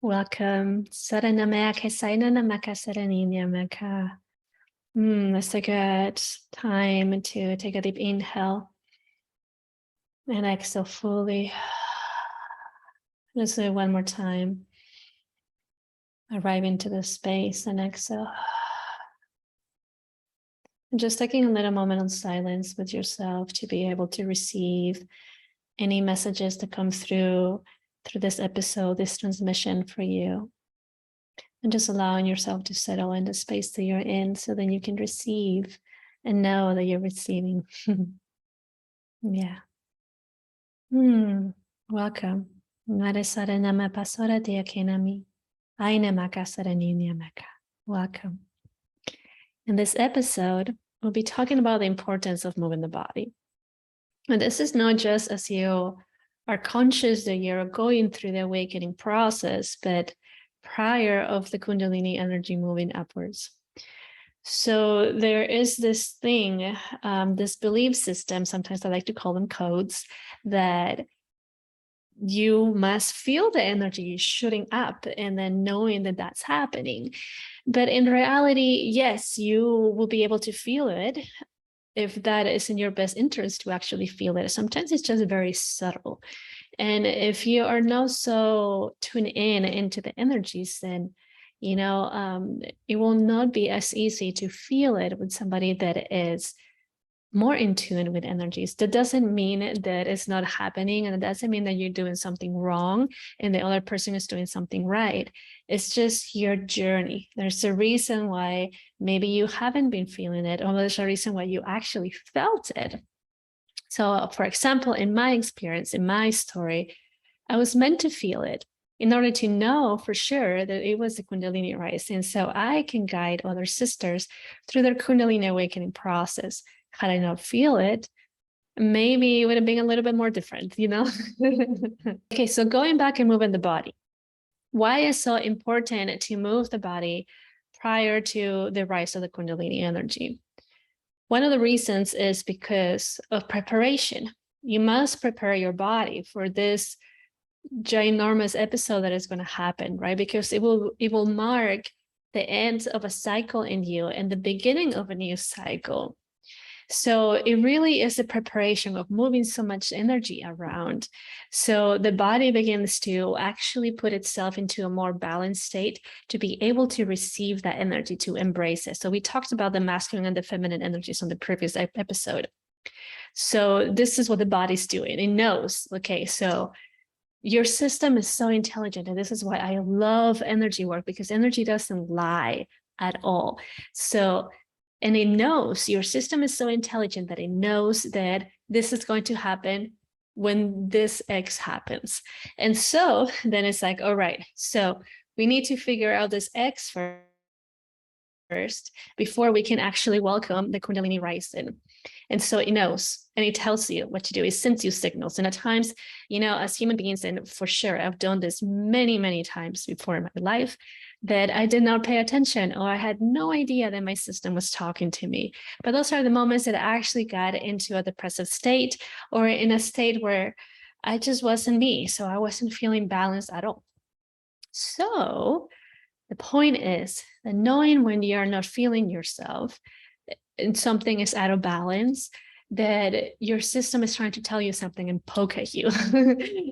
Welcome. Saranamaka Sainanamaka Saraninyamaka. Let's take a good time to take a deep inhale and exhale fully. Let's do it one more time. Arrive into the space and exhale. And just taking a little moment of silence with yourself to be able to receive any messages that come through this episode, this transmission for you. And just allowing yourself to settle in the space that you're in so then you can receive and know that you're receiving. Yeah. Welcome. Welcome. In this episode, we'll be talking about the importance of moving the body. And this is not just as you are conscious that you're going through the awakening process, but prior of the Kundalini energy moving upwards. So there is this thing, this belief system, sometimes I like to call them codes, that you must feel the energy shooting up and then knowing that that's happening. But in reality, yes, you will be able to feel it if that is in your best interest to actually feel it. Sometimes it's just very subtle. And if you are not so tuned in into the energies, then it will not be as easy to feel it with somebody that is more in tune with energies. That doesn't mean that it's not happening, and it doesn't mean that you're doing something wrong and the other person is doing something right. It's just your journey. There's a reason why maybe you haven't been feeling it, or there's a reason why you actually felt it. So, for example, in my experience, in my story, I was meant to feel it in order to know for sure that it was the Kundalini rising. So I can guide other sisters through their Kundalini awakening process. Had I not feel it, maybe it would have been a little bit more different, Okay, so going back and moving the body. Why is so important to move the body prior to the rise of the Kundalini energy? One of the reasons is because of preparation. You must prepare your body for this ginormous episode that is going to happen, right? Because it will mark the end of a cycle in you and the beginning of a new cycle. So it really is a preparation of moving so much energy around. So the body begins to actually put itself into a more balanced state to be able to receive that energy, to embrace it. So we talked about the masculine and the feminine energies on the previous episode. So this is what the body's doing. It knows, okay, so your system is so intelligent. And this is why I love energy work, because energy doesn't lie at all. So, and it knows, your system is so intelligent that it knows that this is going to happen when this X happens. And so then it's like, all right, so we need to figure out this X first before we can actually welcome the Kundalini rising. And so it knows and it tells you what to do. It sends you signals. And at times, as human beings, and for sure, I've done this many, many times before in my life, that I did not pay attention, or I had no idea that my system was talking to me. But those are the moments that I actually got into a depressive state, or in a state where I just wasn't me. So I wasn't feeling balanced at all. So the point is that knowing when you're not feeling yourself and something is out of balance, that your system is trying to tell you something and poke at you.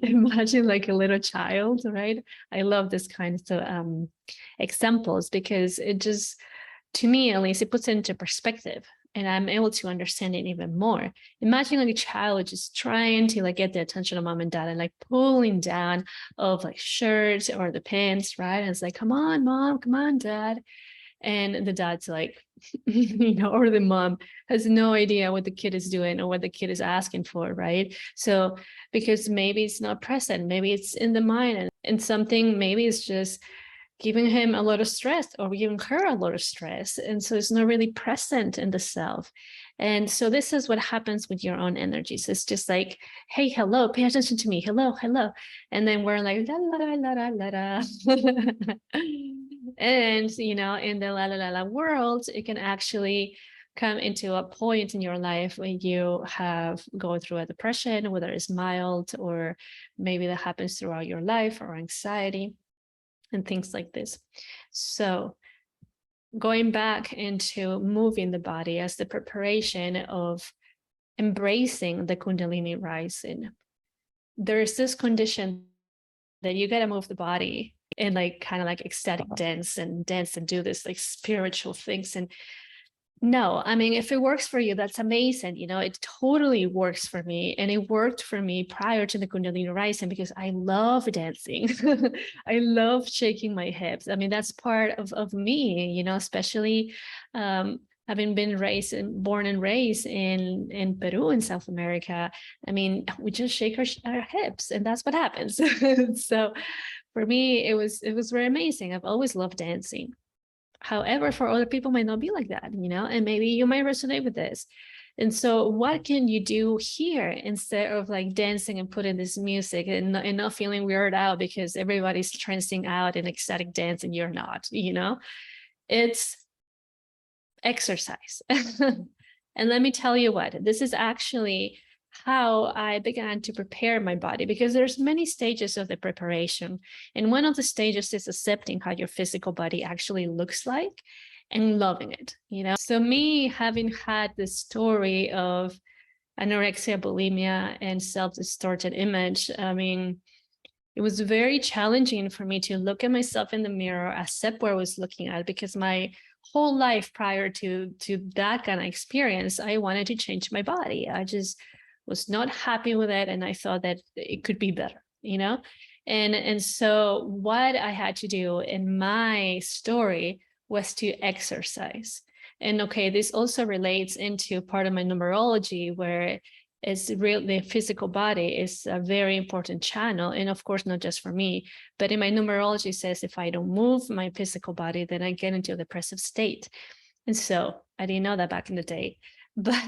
Imagine like a little child, right? I love this kind of examples, because it just, to me at least, it puts it into perspective and I'm able to understand it even more. Imagine like a child just trying to like get the attention of mom and dad and like pulling down of like shirts or the pants, right? And it's like, come on, mom, come on, dad. And the dad's like, or the mom has no idea what the kid is doing or what the kid is asking for, right? So because maybe it's not present, maybe it's in the mind, and something maybe it's just giving him a lot of stress or giving her a lot of stress. And so it's not really present in the self. And so this is what happens with your own energies. It's just like, hey, hello, pay attention to me. Hello, hello. And then we're like, la, la, la, la, la, la. And, in the la, la, la, la world, it can actually come into a point in your life when you have gone through a depression, whether it's mild or maybe that happens throughout your life, or anxiety. and things like this. So going back into moving the body as the preparation of embracing the Kundalini rising, there's this condition that you got to move the body in like kind of like ecstatic dance and do this like spiritual things. And no, I mean, if it works for you, that's amazing. You know, it totally works for me. And it worked for me prior to the Kundalini rising because I love dancing. I love shaking my hips. I mean, that's part of me, you know, especially having been born and raised in Peru, in South America. I mean, we just shake our hips and that's what happens. So for me, it was very amazing. I've always loved dancing. However, for other people might not be like that, you know, and maybe you might resonate with this. And so what can you do here instead of like dancing and putting this music and not feeling weird out because everybody's trancing out in ecstatic dance and you're not, you know? It's exercise. And let me tell you what, this is actually how I began to prepare my body, because there's many stages of the preparation. And one of the stages is accepting how your physical body actually looks like and loving it, you know? So me having had this story of anorexia, bulimia, and self-distorted image, I mean, it was very challenging for me to look at myself in the mirror, accept what I was looking at, because my whole life prior to that kind of experience, I wanted to change my body. I just was not happy with it. And I thought that it could be better, you know? And so what I had to do in my story was to exercise. And okay, this also relates into part of my numerology where it's real, the physical body is a very important channel. And of course, not just for me, but in my numerology says, if I don't move my physical body, then I get into a depressive state. And so I didn't know that back in the day, but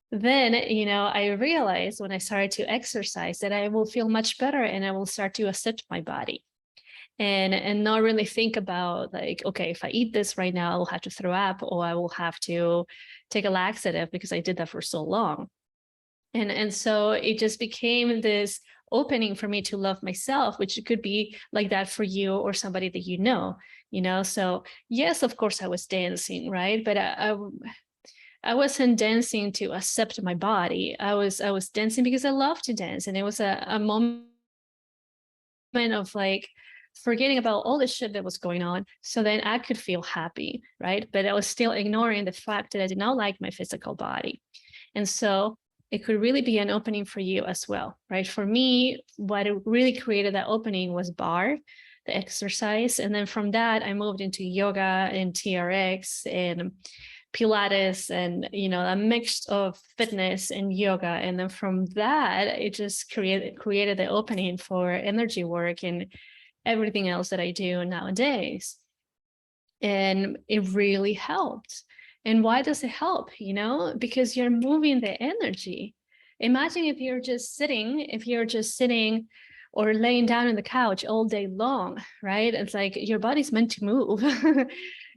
then, you know, I realized when I started to exercise that I will feel much better and I will start to accept my body and not really think about like, okay, if I eat this right now, I will have to throw up or I will have to take a laxative because I did that for so long. And so it just became this opening for me to love myself, which could be like that for you or somebody that you know. So yes, of course I was dancing, right? But I wasn't dancing to accept my body. I was dancing because I love to dance. And it was a moment of like forgetting about all the shit that was going on. So then I could feel happy, right? But I was still ignoring the fact that I did not like my physical body. And so it could really be an opening for you as well, right? For me, what really created that opening was barre, the exercise. And then from that, I moved into yoga and TRX and Pilates and, you know, a mix of fitness and yoga. And then from that, it just created the opening for energy work and everything else that I do nowadays. And it really helped. And why does it help? You know, because you're moving the energy. Imagine if you're just sitting or laying down on the couch all day long, right? It's like your body's meant to move.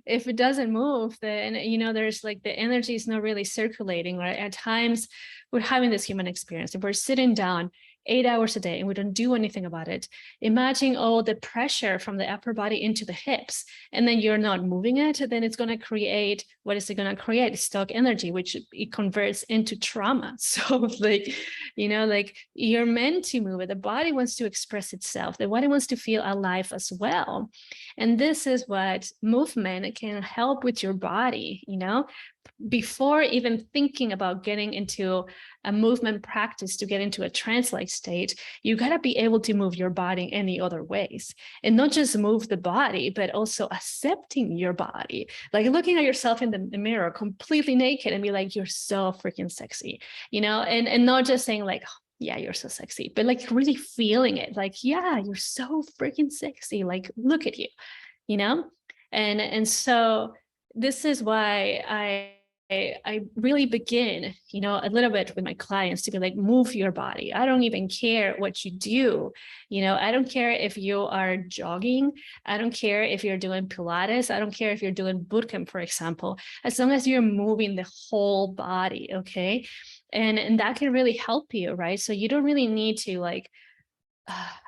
If it doesn't move, then, you know, there's like the energy is not really circulating, right? At times we're having this human experience. If we're sitting down 8 hours a day and we don't do anything about it, imagine all the pressure from the upper body into the hips, and then you're not moving it, then it's going to create, what is it going to create? Stock energy, which it converts into trauma. So like, you know, like you're meant to move it. The body wants to express itself. The body wants to feel alive as well. And this is what movement can help with your body, you know, before even thinking about getting into a movement practice to get into a trance-like state, you got to be able to move your body in any other ways, and not just move the body, but also accepting your body, like looking at yourself in the mirror completely naked and be like, you're so freaking sexy, you know, and not just saying like, yeah, you're so sexy, but like really feeling it, like, yeah, you're so freaking sexy, like, look at you, you know. And so this is why I really begin, you know, a little bit with my clients to be like, move your body. I don't even care what you do. You know, I don't care if you are jogging. I don't care if you're doing Pilates. I don't care if you're doing bootcamp, for example, as long as you're moving the whole body. Okay. And that can really help you, right? So you don't really need to like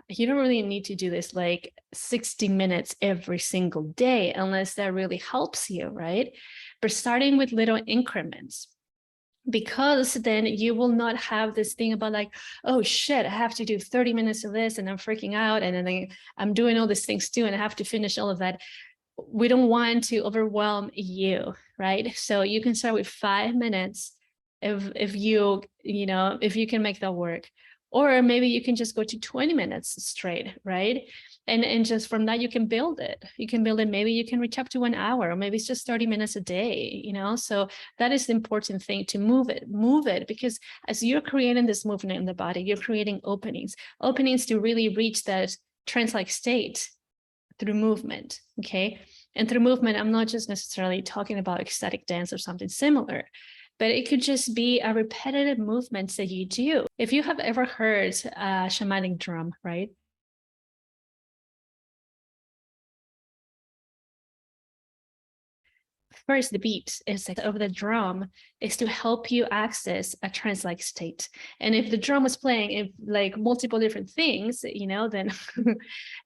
you don't really need to do this like 60 minutes every single day unless that really helps you, right? But starting with little increments, because then you will not have this thing about like, oh shit, I have to do 30 minutes of this and I'm freaking out, and then I'm doing all these things too and I have to finish all of that. We don't want to overwhelm you, right? So you can start with 5 minutes if you know, if you can make that work. Or maybe you can just go to 20 minutes straight, right? And just from that, you can build it. You can build it. Maybe you can reach up to 1 hour, or maybe it's just 30 minutes a day, you know? So that is the important thing, to move it, because as you're creating this movement in the body, you're creating openings to really reach that trance-like state through movement, okay? And through movement, I'm not just necessarily talking about ecstatic dance or something similar, but it could just be a repetitive movements that you do. If you have ever heard a shamanic drum, right? First, the beat is like of the drum is to help you access a trance-like state. And if the drum is playing in like multiple different things, you know, then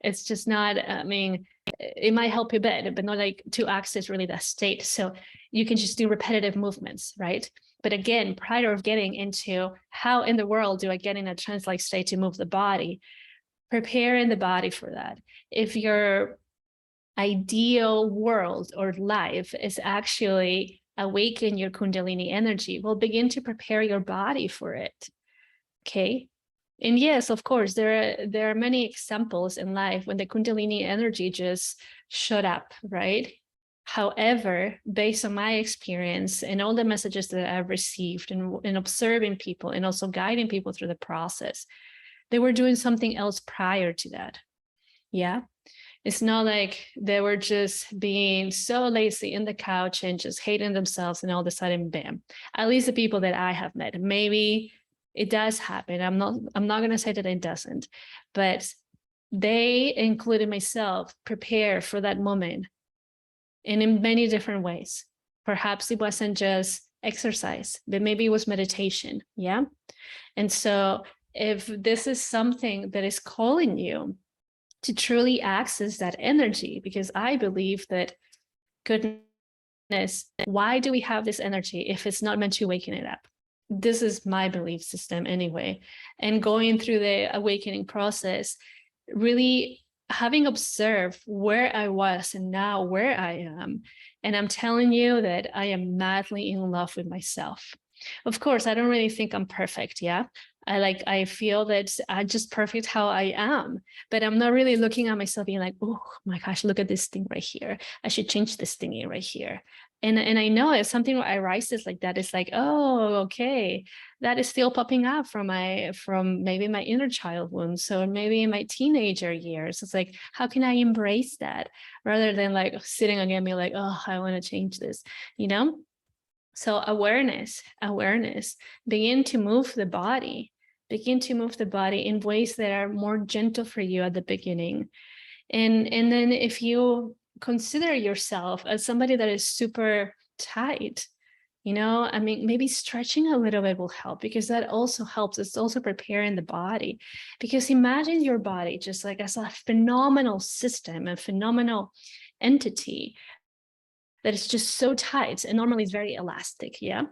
it's just not, I mean, it might help you a bit, but not like to access really that state. So you can just do repetitive movements, right? But again, prior of getting into how in the world do I get in a trance-like state to move the body, preparing the body for that. If your ideal world or life is actually awaken your Kundalini energy, well, begin to prepare your body for it. Okay. And yes, of course, there are many examples in life when the Kundalini energy just showed up, right? However, based on my experience and all the messages that I've received and observing people and also guiding people through the process, they were doing something else prior to that. Yeah. It's not like they were just being so lazy in the couch and just hating themselves and all of a sudden, bam. At least the people that I have met, maybe it does happen. I'm not going to say that it doesn't, but they, including myself, prepare for that moment and in many different ways. Perhaps it wasn't just exercise, but maybe it was meditation. Yeah. And so if this is something that is calling you to truly access that energy, because I believe that, goodness, why do we have this energy if it's not meant to awaken it up? This is my belief system anyway. And going through the awakening process, really having observed where I was and now where I am, and I'm telling you that I am madly in love with myself. Of course, I don't really think I'm perfect. Yeah. I feel that I'm just perfect how I am, but I'm not really looking at myself being like, oh my gosh, look at this thing right here. I should change this thingy right here. And I know if something arises like that, it's like, oh, okay, that is still popping up from maybe my inner child wounds. So maybe in my teenager years, it's like, how can I embrace that rather than like sitting again, me like, oh, I want to change this, you know? So awareness, begin to move the body, in ways that are more gentle for you at the beginning. And then if you consider yourself as somebody that is super tight, you know, I mean, maybe stretching a little bit will help, because that also helps. It's also preparing the body, because imagine your body just like as a phenomenal system, a phenomenal entity that is just so tight, and normally it's very elastic. Yeah.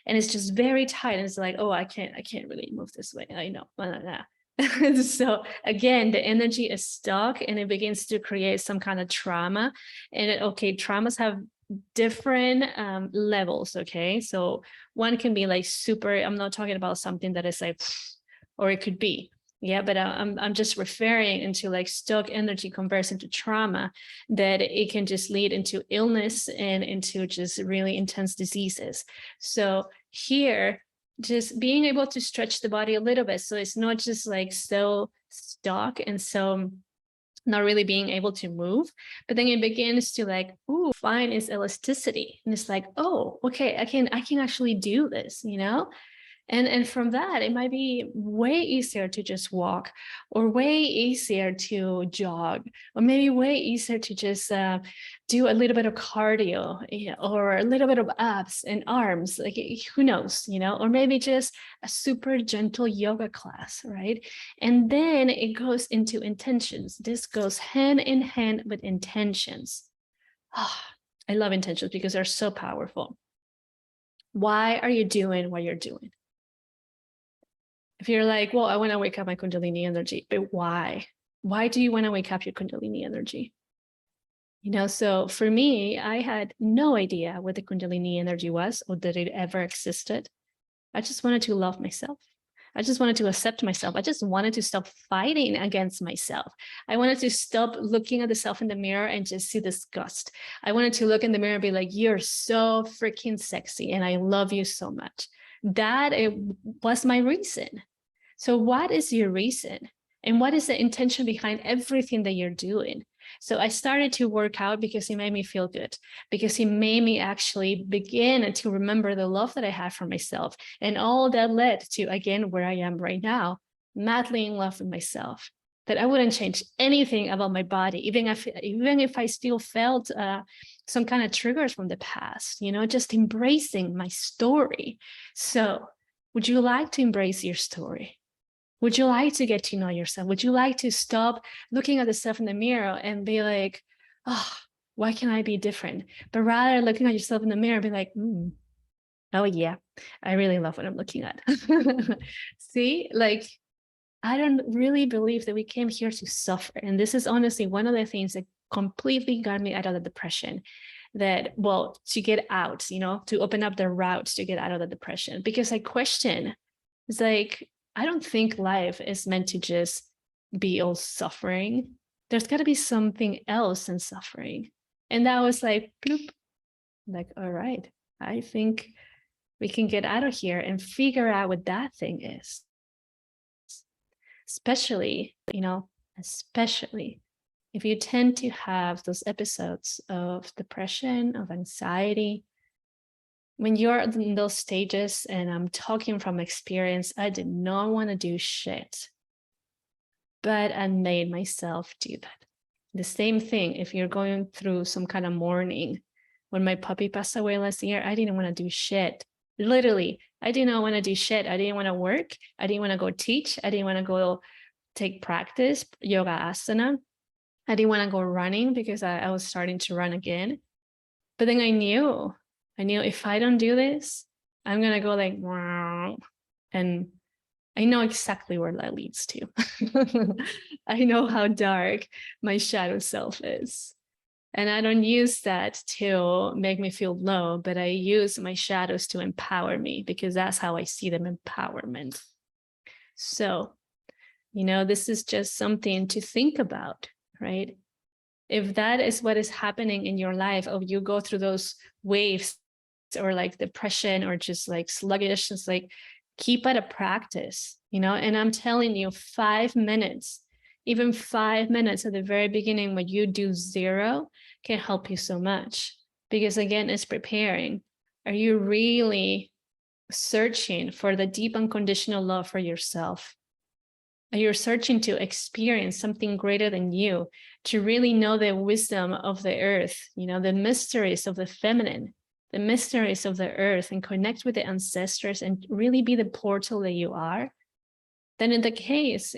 And it's just very tight. And it's like, oh, I can't really move this way. I know. So again, the energy is stuck and it begins to create some kind of trauma. And okay, traumas have different levels. Okay. So one can be like super, I'm not talking about something that is like, or it could be, yeah, but I'm just referring into like stuck energy converts into trauma, that it can just lead into illness and into just really intense diseases. So here, just being able to stretch the body a little bit, so it's not just like so stuck and so not really being able to move, but then it begins to like, ooh, find its elasticity, and it's like, oh, okay, I can actually do this, you know. And from that, it might be way easier to just walk, or way easier to jog, or maybe way easier to just do a little bit of cardio, or a little bit of abs and arms, like who knows, or maybe just a super gentle yoga class, right? And then it goes into intentions. This goes hand in hand with intentions. Oh, I love intentions because they're so powerful. Why are you doing what you're doing? If you're like, well, I want to wake up my Kundalini energy, but why? Why do you want to wake up your Kundalini energy? So for me, I had no idea what the Kundalini energy was, or that it ever existed. I just wanted to love myself. I just wanted to accept myself. I just wanted to stop fighting against myself. I wanted to stop looking at the self in the mirror and just see disgust. I wanted to look in the mirror and be like, you're so freaking sexy and I love you so much. That was my reason. So what is your reason? And what is the intention behind everything that you're doing? So I started to work out because it made me feel good, because it made me actually begin to remember the love that I had for myself. And all that led to, again, where I am right now, madly in love with myself, that I wouldn't change anything about my body, even if I still felt some kind of triggers from the past, just embracing my story. So would you like to embrace your story? Would you like to get to know yourself? Would you like to stop looking at yourself in the mirror and be like, oh, why can I be different? But rather looking at yourself in the mirror and be like, oh yeah, I really love what I'm looking at. See, like, I don't really believe that we came here to suffer. And this is honestly one of the things that completely got me out of the depression. To get out, to open up the routes to get out of the depression. Because I question, it's like, I don't think life is meant to just be all suffering. There's got to be something else than suffering. And that was like, bloop, like, all right, I think we can get out of here and figure out what that thing is. Especially if you tend to have those episodes of depression, of anxiety. When you're in those stages, and I'm talking from experience, I did not want to do shit, but I made myself do that. The same thing if you're going through some kind of mourning. When my puppy passed away last year, I didn't want to do shit. Literally, I did not want to do shit. I didn't want to work. I didn't want to go teach. I didn't want to go take practice, yoga asana. I didn't want to go running because I was starting to run again. But then I knew if I don't do this, I'm going to go like, wow. And I know exactly where that leads to. I know how dark my shadow self is. And I don't use that to make me feel low, but I use my shadows to empower me, because that's how I see them, empowerment. So, this is just something to think about, right? If that is what is happening in your life, or you go through those waves, or like depression, or just like sluggish, it's like, keep at a practice, and I'm telling you, 5 minutes, even 5 minutes at the very beginning when you do zero can help you so much. Because again, it's preparing. Are you really searching for the deep unconditional love for yourself? Are you searching to experience something greater than you, to really know the wisdom of the earth, the mysteries of the feminine, the mysteries of the earth, and connect with the ancestors and really be the portal that you are? Then in the case,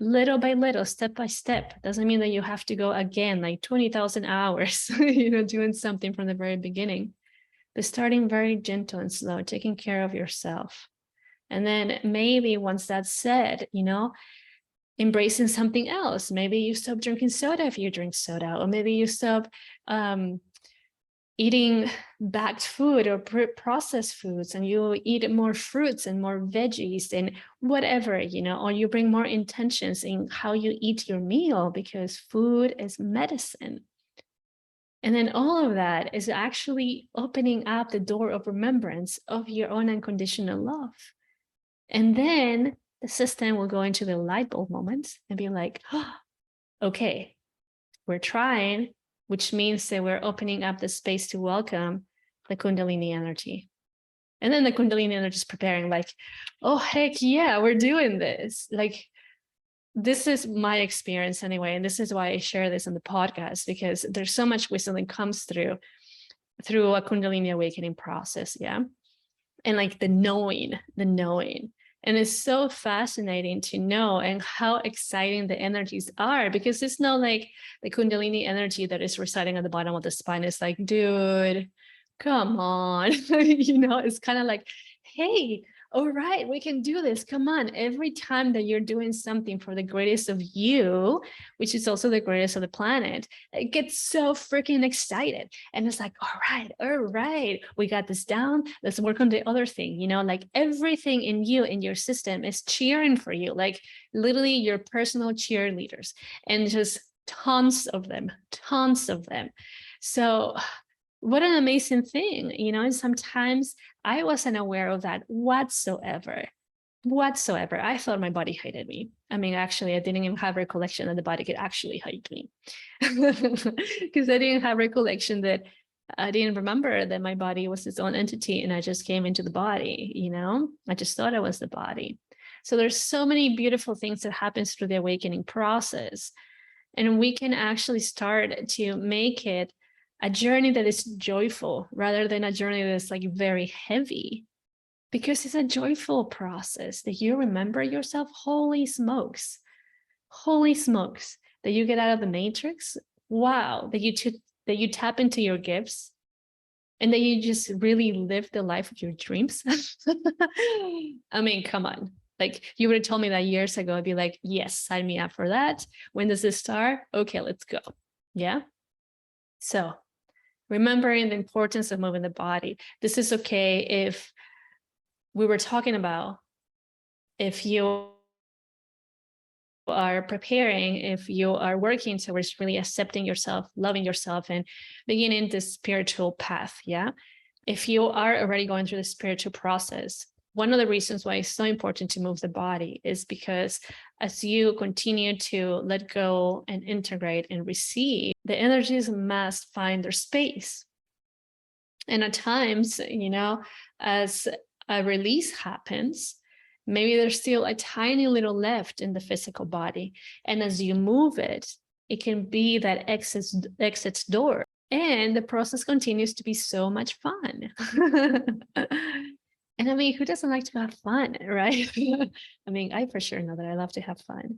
little by little, step by step, doesn't mean that you have to go again, like 20,000 hours, doing something from the very beginning, but starting very gentle and slow, taking care of yourself. And then maybe once that's said, embracing something else. Maybe you stop drinking soda if you drink soda, or maybe you stop eating bagged food or processed foods, and you eat more fruits and more veggies and whatever, or you bring more intentions in how you eat your meal, because food is medicine. And then all of that is actually opening up the door of remembrance of your own unconditional love. And then the system will go into the light bulb moments and be like, oh, okay, we're trying, which means that we're opening up the space to welcome the Kundalini energy. And then the Kundalini energy is preparing, like, oh, heck yeah, we're doing this. Like, this is my experience anyway. And this is why I share this on the podcast, because there's so much wisdom that comes through a Kundalini awakening process. Yeah. And like the knowing. And it's so fascinating to know, and how exciting the energies are, because it's not like the Kundalini energy that is residing at the bottom of the spine. It's like, dude, come on. It's kind of like, hey, all right, we can do this. Come on. Every time that you're doing something for the greatest of you, which is also the greatest of the planet, it gets so freaking excited. And it's like, all right, we got this down. Let's work on the other thing. Like everything in you, in your system, is cheering for you, like literally your personal cheerleaders, and just tons of them. So what an amazing thing, and sometimes I wasn't aware of that whatsoever. I thought my body hated me. I mean, actually, I didn't even have recollection that the body could actually hate me, because I didn't have recollection that I didn't remember that my body was its own entity, and I just came into the body. I just thought I was the body. So there's so many beautiful things that happens through the awakening process, and we can actually start to make it a journey that is joyful rather than a journey that's like very heavy, because it's a joyful process that you remember yourself. Holy smokes, that you get out of the matrix. Wow, that you tap into your gifts, and that you just really live the life of your dreams. I mean, come on. Like, you would have told me that years ago, I'd be like, yes, sign me up for that. When does this start? Okay, let's go. Yeah. So remembering the importance of moving the body. This is okay if we were talking about, if you are preparing, if you are working towards really accepting yourself, loving yourself, and beginning this spiritual path. Yeah. If you are already going through the spiritual process, one of the reasons why it's so important to move the body is because as you continue to let go and integrate and receive, the energies must find their space. And at times, as a release happens, maybe there's still a tiny little left in the physical body. And as you move it, it can be that exits door. And the process continues to be so much fun. And I mean, who doesn't like to have fun, right? I mean, I for sure know that I love to have fun.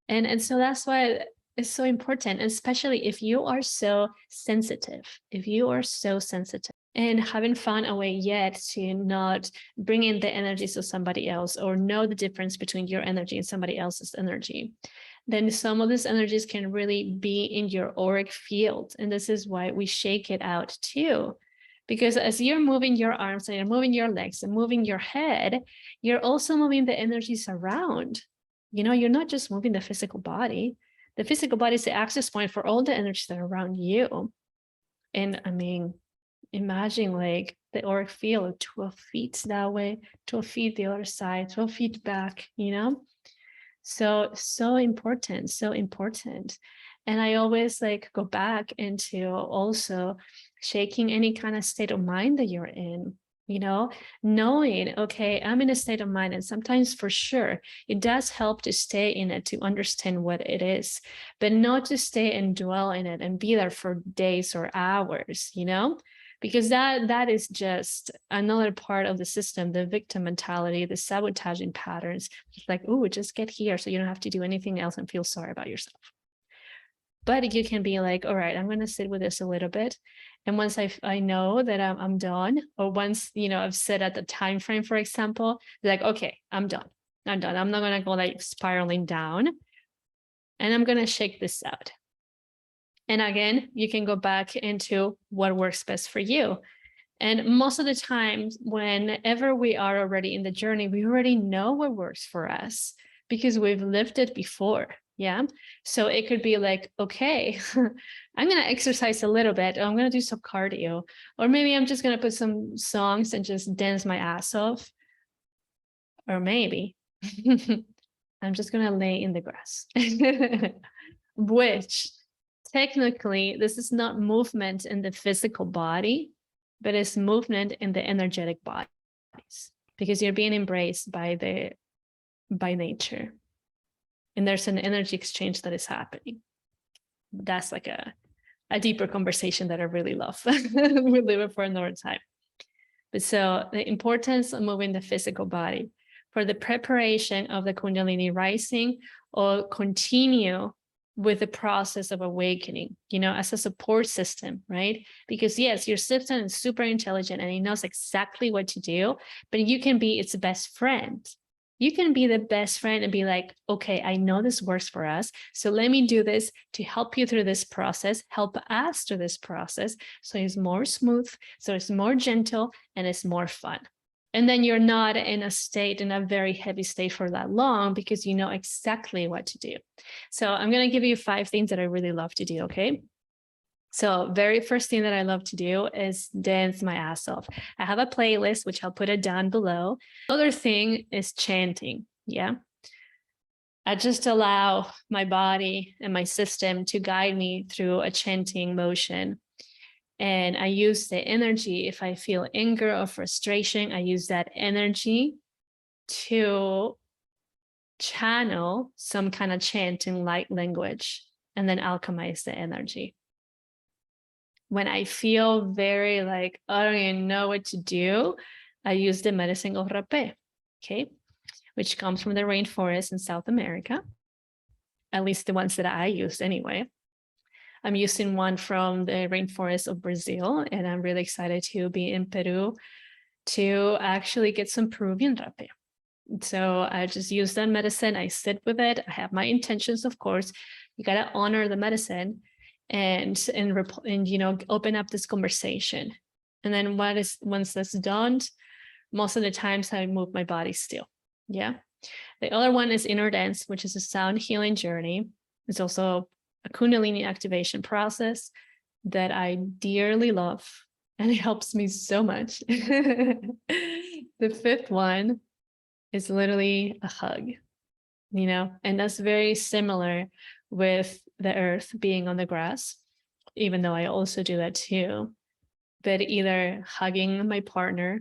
And so that's why it's so important, especially if you are so sensitive, and haven't found a way yet to not bring in the energies of somebody else, or know the difference between your energy and somebody else's energy, then some of these energies can really be in your auric field. And this is why we shake it out too. Because as you're moving your arms and you're moving your legs and moving your head, you're also moving the energies around. You're not just moving the physical body. The physical body is the access point for all the energies that are around you. And I mean, imagine like the auric field, 12 feet that way, 12 feet the other side, 12 feet back, So important. And I always like go back into also shaking any kind of state of mind that you're in, knowing, okay, I'm in a state of mind. And sometimes for sure, it does help to stay in it, to understand what it is, but not to stay and dwell in it and be there for days or hours, because that is just another part of the system, the victim mentality, the sabotaging patterns. It's like, oh, just get here so you don't have to do anything else and feel sorry about yourself. But you can be like, all right, I'm going to sit with this a little bit. And once I know that I'm done, or once, I've set at the time frame, for example, like, okay, I'm done. I'm not going to go like spiraling down, and I'm going to shake this out. And again, you can go back into what works best for you. And most of the times, whenever we are already in the journey, we already know what works for us because we've lived it before. Yeah. So it could be like, okay, I'm going to exercise a little bit. I'm going to do some cardio, or maybe I'm just going to put some songs and just dance my ass off. Or maybe I'm just going to lay in the grass, which technically this is not movement in the physical body, but it's movement in the energetic body. because you're being embraced by nature. And there's an energy exchange that is happening. That's like a deeper conversation that I really love. We'll leave it for another time. But so the importance of moving the physical body for the preparation of the Kundalini rising, or continue with the process of awakening, as a support system, right? Because yes, your system is super intelligent and it knows exactly what to do, but you can be its best friend. You can be the best friend and be like, okay, I know this works for us, so let me do this to help you through this process, help us through this process, so it's more smooth, so it's more gentle, and it's more fun. And then you're not in a very heavy state for that long, because you know exactly what to do. So I'm going to give you 5 things that I really love to do, okay? So very first thing that I love to do is dance my ass off. I have a playlist, which I'll put it down below. Another thing is chanting, yeah? I just allow my body and my system to guide me through a chanting motion. And I use the energy. If I feel anger or frustration, I use that energy to channel some kind of chant in light language and then alchemize the energy. When I feel very like, I don't even know what to do, I use the medicine of rapé, okay, which comes from the rainforest in South America, at least the ones that I used anyway. I'm using one from the rainforest of Brazil, and I'm really excited to be in Peru to actually get some Peruvian rapé. So I just use that medicine. I sit with it. I have my intentions, of course. You got to honor the medicine and open up this conversation. And then once that's done, most of the times I move my body still. Yeah. The other one is inner dance, which is a sound healing journey. It's also a Kundalini activation process that I dearly love, and it helps me so much. The 5th one is literally a hug, and that's very similar with the earth being on the grass, even though I also do that too, but either hugging my partner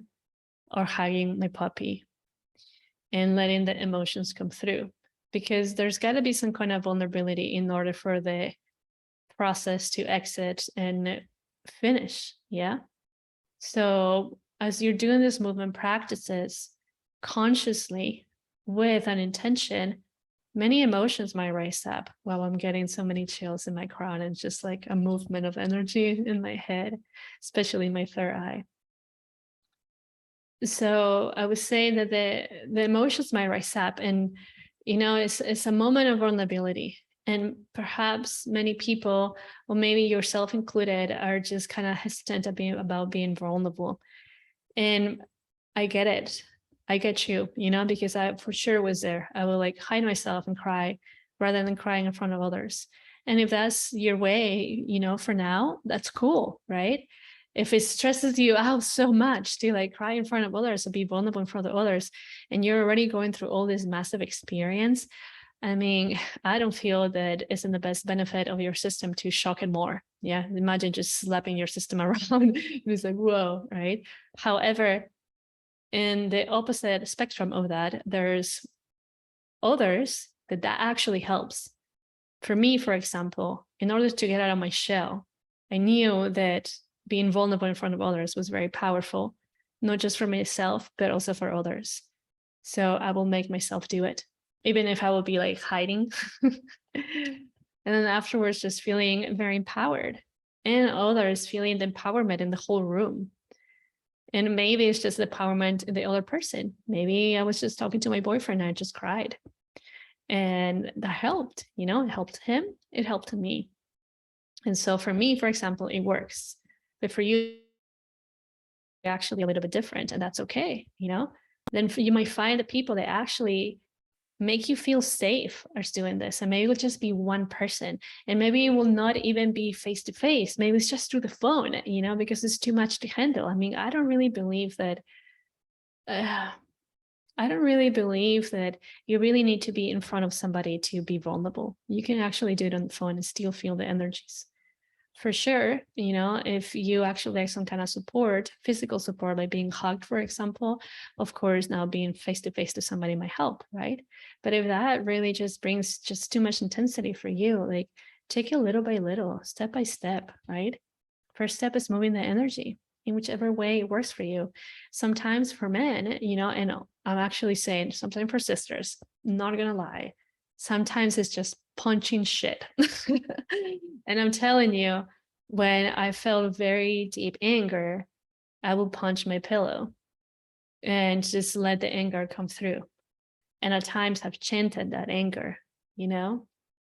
or hugging my puppy and letting the emotions come through, because there's got to be some kind of vulnerability in order for the process to exit and finish. Yeah. So as you're doing this movement practices consciously with an intention, many emotions might rise up. Wow, I'm getting so many chills in my crown, and just like a movement of energy in my head, especially my 3rd eye. So I would say that the emotions might rise up, and it's a moment of vulnerability. And perhaps many people, or maybe yourself included, are just kind of hesitant about being vulnerable. And I get it. I get you, because I for sure was there. I will hide myself and cry rather than crying in front of others. And if that's your way, for now, that's cool, right? If it stresses you out so much to cry in front of others or be vulnerable in front of others, and you're already going through all this massive experience, I mean, I don't feel that it's in the best benefit of your system to shock it more. Yeah, imagine just slapping your system around. It's like, whoa, right? However, in the opposite spectrum of that, there's others that actually helps. For me, for example, in order to get out of my shell, I knew that being vulnerable in front of others was very powerful, not just for myself, but also for others. So I will make myself do it, even if I will be hiding. And then afterwards, just feeling very empowered, and others feeling the empowerment in the whole room. And maybe it's just the empowerment in the other person. Maybe I was just talking to my boyfriend and I just cried. And that helped, it helped him, it helped me. And so for me, for example, it works. But for you, actually a little bit different, and that's okay, Then you might find the people that actually make you feel safe are doing this, and maybe it'll just be one person, and maybe it will not even be face to face. Maybe it's just through the phone, because it's too much to handle. I mean, I don't really believe that you really need to be in front of somebody to be vulnerable. You can actually do it on the phone and still feel the energies. For sure, you know, if you actually like some kind of support, physical support, like being hugged, for example, of course, now being face to face to somebody might help, right? But if that really just brings just too much intensity for you, like take it little by little, step by step, right? First step is moving the energy in whichever way it works for you. Sometimes for men, you know, and I'm actually saying sometimes for sisters, not gonna lie, sometimes it's just punching shit. And I'm telling you, when I felt very deep anger, I will punch my pillow and just let the anger come through. And at times I've chanted that anger, you know,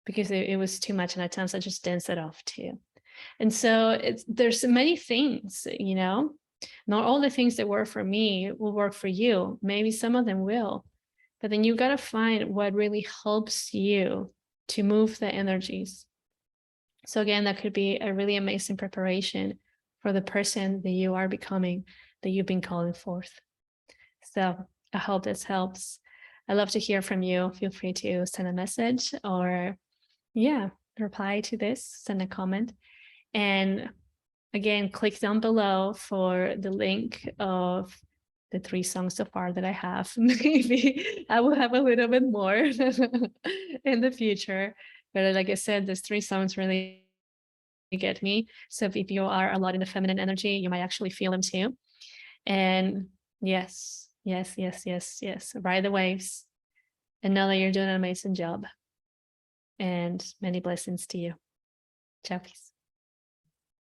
because it was too much. And at times I just dance it off too. And so there's many things, you know, not all the things that work for me will work for you. Maybe some of them will, but then you got to find what really helps you to move the energies. So again, that could be a really amazing preparation for the person that you are becoming, that you've been calling forth. So I hope this helps. I love to hear from you. Feel free to send a message or reply to this, send a comment. And again, click down below for the link of the 3 songs so far that I have. Maybe I will have a little bit more in the future. But like I said, these 3 songs really get me. So if you are a lot in the feminine energy, you might actually feel them too. And yes, ride the waves and know that you're doing an amazing job. And many blessings to you. Ciao, peace.